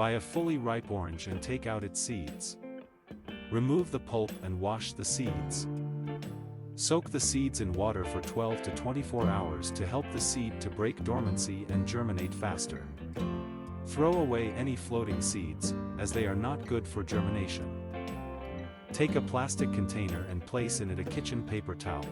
Buy a fully ripe orange and take out its seeds. Remove the pulp and wash the seeds. Soak the seeds in water for 12 to 24 hours to help the seed to break dormancy and germinate faster. Throw away any floating seeds, as they are not good for germination. Take a plastic container and place in it a kitchen paper towel.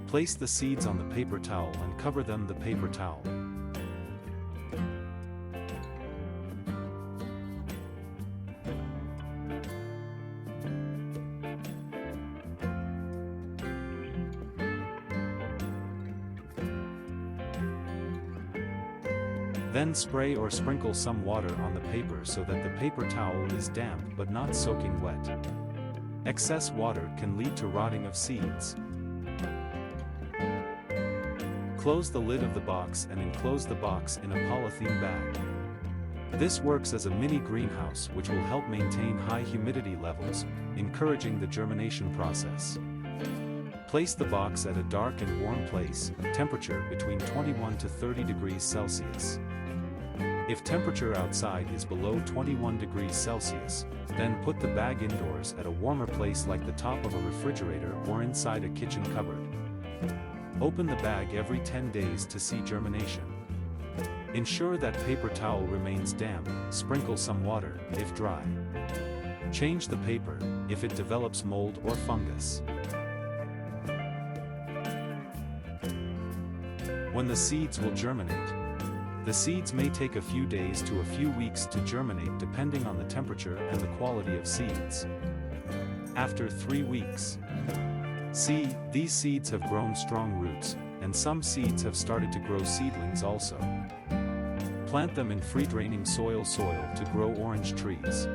Place the seeds on the paper towel and cover them the paper towel. Then spray or sprinkle some water on the paper so that the paper towel is damp but not soaking wet. Excess water can lead to rotting of seeds. Close the lid of the box and enclose the box in a polythene bag. This works as a mini greenhouse which will help maintain high humidity levels, encouraging the germination process. Place the box at a dark and warm place, temperature between 21 to 30 degrees Celsius. If temperature outside is below 21 degrees Celsius, then put the bag indoors at a warmer place like the top of a refrigerator or inside a kitchen cupboard. Open the bag every 10 days to see germination. Ensure that paper towel remains damp, sprinkle some water, if dry. Change the paper, if it develops mold or fungus. When the seeds will germinate. The seeds may take a few days to a few weeks to germinate depending on the temperature and the quality of seeds. After 3 weeks. See, these seeds have grown strong roots, and some seeds have started to grow seedlings also. Plant them in free-draining soil to grow orange trees.